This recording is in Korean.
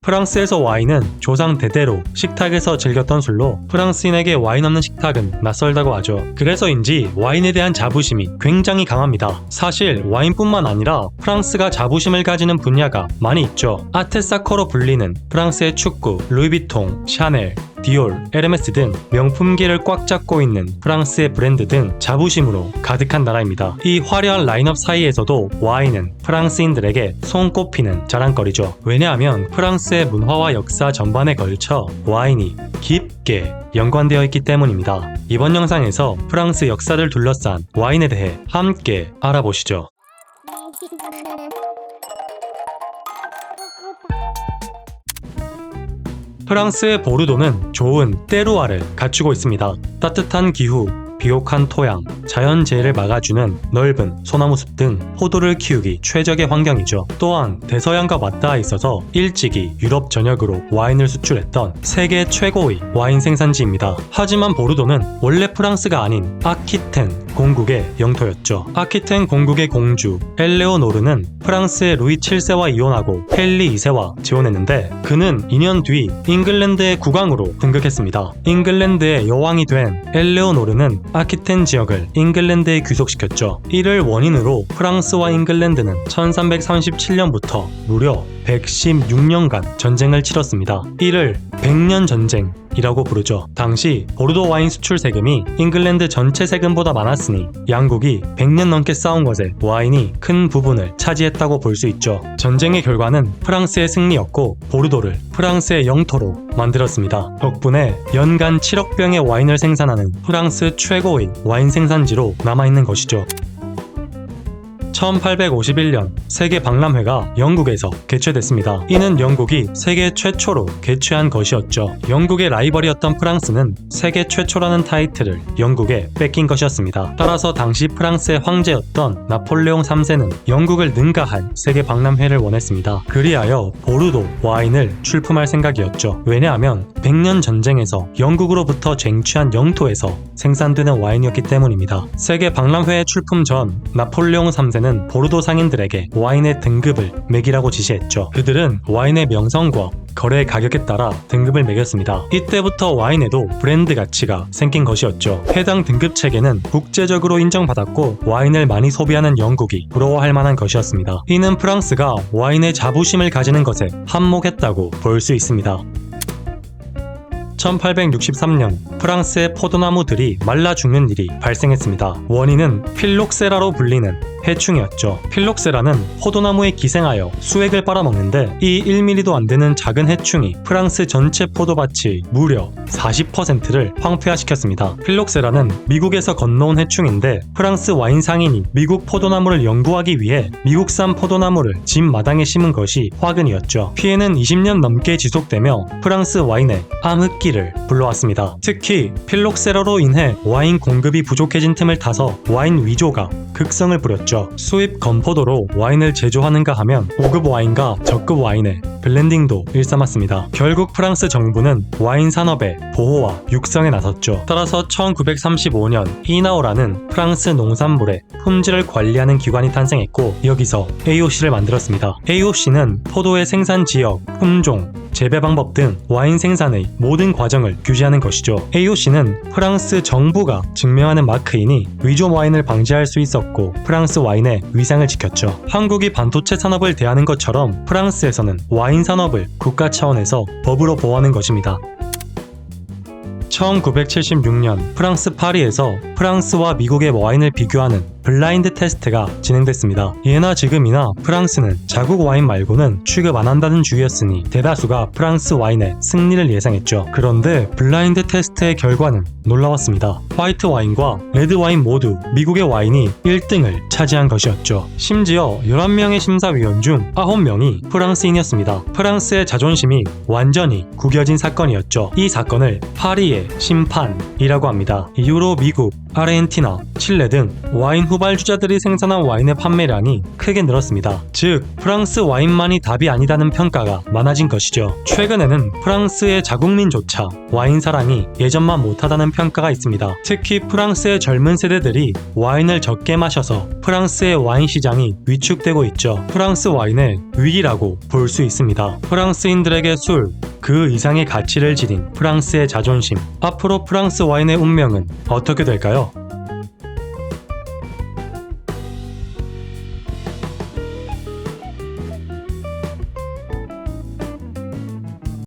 프랑스에서 와인은 조상 대대로 식탁에서 즐겼던 술로 프랑스인에게 와인 없는 식탁은 낯설다고 하죠. 그래서인지 와인에 대한 자부심이 굉장히 강합니다. 사실 와인뿐만 아니라 프랑스가 자부심을 가지는 분야가 많이 있죠. 아테사커로 불리는 프랑스의 축구, 루이비통, 샤넬, 디올, 에르메스 등 명품계를 꽉 잡고 있는 프랑스의 브랜드 등 자부심으로 가득한 나라입니다. 이 화려한 라인업 사이에서도 와인은 프랑스인들에게 손꼽히는 자랑거리죠. 왜냐하면 프랑스의 문화와 역사 전반에 걸쳐 와인이 깊게 연관되어 있기 때문입니다. 이번 영상에서 프랑스 역사를 둘러싼 와인에 대해 함께 알아보시죠. 프랑스의 보르도는 좋은 테루아를 갖추고 있습니다. 따뜻한 기후, 비옥한 토양, 자연재해를 막아주는 넓은 소나무숲 등 포도를 키우기 최적의 환경이죠. 또한 대서양과 맞닿아 있어서 일찍이 유럽 전역으로 와인을 수출했던 세계 최고의 와인 생산지입니다. 하지만 보르도는 원래 프랑스가 아닌 아키텐 공국의 영토였죠. 아키텐 공국의 공주 엘레오노르는 프랑스의 루이 7세와 이혼하고 헨리 2세와 재혼했는데 그는 2년 뒤 잉글랜드의 국왕으로 등극했습니다. 잉글랜드의 여왕이 된 엘레오노르는 아키텐 지역을 잉글랜드에 귀속시켰죠. 이를 원인으로 프랑스와 잉글랜드는 1337년부터 무려 116년간 전쟁을 치렀습니다. 이를 100년 전쟁이라고 부르죠. 당시 보르도 와인 수출 세금이 잉글랜드 전체 세금보다 많았으니 양국이 100년 넘게 싸운 것에 와인이 큰 부분을 차지했다고 볼 수 있죠. 전쟁의 결과는 프랑스의 승리였고 보르도를 프랑스의 영토로 만들었습니다. 덕분에 연간 7억 병의 와인을 생산하는 프랑스 최고의 와인 생산지로 남아있는 것이죠. 1851년 세계 박람회가 영국에서 개최됐습니다. 이는 영국이 세계 최초로 개최한 것이었죠. 영국의 라이벌이었던 프랑스는 세계 최초라는 타이틀을 영국에 뺏긴 것이었습니다. 따라서 당시 프랑스의 황제였던 나폴레옹 3세는 영국을 능가할 세계 박람회를 원했습니다. 그리하여 보르도 와인을 출품할 생각이었죠. 왜냐하면 100년 전쟁에서 영국으로부터 쟁취한 영토에서 생산되는 와인이었기 때문입니다. 세계 박람회 출품 전 나폴레옹 3세는 보르도 상인들에게 와인의 등급을 매기라고 지시했죠. 그들은 와인의 명성과 거래 가격에 따라 등급을 매겼습니다. 이때부터 와인에도 브랜드 가치가 생긴 것이었죠. 해당 등급 체계는 국제적으로 인정받았고 와인을 많이 소비하는 영국이 부러워할 만한 것이었습니다. 이는 프랑스가 와인의 자부심을 가지는 것에 한몫했다고 볼 수 있습니다. 1863년 프랑스의 포도나무들이 말라 죽는 일이 발생했습니다. 원인은 필록세라로 불리는 해충이었죠. 필록세라는 포도나무에 기생하여 수액을 빨아먹는데 이 1mm도 안 되는 작은 해충이 프랑스 전체 포도밭의 무려 40%를 황폐화시켰습니다. 필록세라는 미국에서 건너온 해충인데 프랑스 와인 상인이 미국 포도나무를 연구하기 위해 미국산 포도나무를 집 마당에 심은 것이 화근이었죠. 피해는 20년 넘게 지속되며 프랑스 와인에 암흑기를 불러왔습니다. 특히 필록세라로 인해 와인 공급이 부족해진 틈을 타서 와인 위조가 극성을 부렸죠. 수입 건포도로 와인을 제조하는가 하면 고급 와인과 저급 와인의 블렌딩도 일삼았습니다. 결국 프랑스 정부는 와인 산업의 보호와 육성에 나섰죠. 따라서 1935년 이나오라는 프랑스 농산물의 품질을 관리하는 기관이 탄생했고 여기서 AOC를 만들었습니다. AOC는 포도의 생산 지역, 품종, 재배 방법 등 와인 생산의 모든 과정을 규제하는 것이죠. AOC는 프랑스 정부가 증명하는 마크이니 위조 와인을 방지할 수 있었고 프랑스 와인의 위상을 지켰죠. 한국이 반도체 산업을 대하는 것처럼 프랑스에서는 와인 산업을 국가 차원에서 법으로 보호하는 것입니다. 1976년 프랑스 파리에서 프랑스와 미국의 와인을 비교하는 블라인드 테스트가 진행됐습니다. 예나 지금이나 프랑스는 자국 와인 말고는 취급 안 한다는 주의였으니 대다수가 프랑스 와인의 승리를 예상했죠. 그런데 블라인드 테스트의 결과는 놀라웠습니다. 화이트 와인과 레드 와인 모두 미국의 와인이 1등을 차지한 것이었죠. 심지어 11명의 심사위원 중 9명이 프랑스인이었습니다. 프랑스의 자존심이 완전히 구겨진 사건이었죠. 이 사건을 파리의 심판이라고 합니다. 이후로 미국, 아르헨티나, 칠레 등 와인 후발주자들이 생산한 와인의 판매량이 크게 늘었습니다. 즉, 프랑스 와인만이 답이 아니다는 평가가 많아진 것이죠. 최근에는 프랑스의 자국민조차 와인 사랑이 예전만 못하다는 평가가 있습니다. 특히 프랑스의 젊은 세대들이 와인을 적게 마셔서 프랑스의 와인 시장이 위축되고 있죠. 프랑스 와인의 위기라고 볼 수 있습니다. 프랑스인들에게 술, 그 이상의 가치를 지닌 프랑스의 자존심. 앞으로 프랑스 와인의 운명은 어떻게 될까요?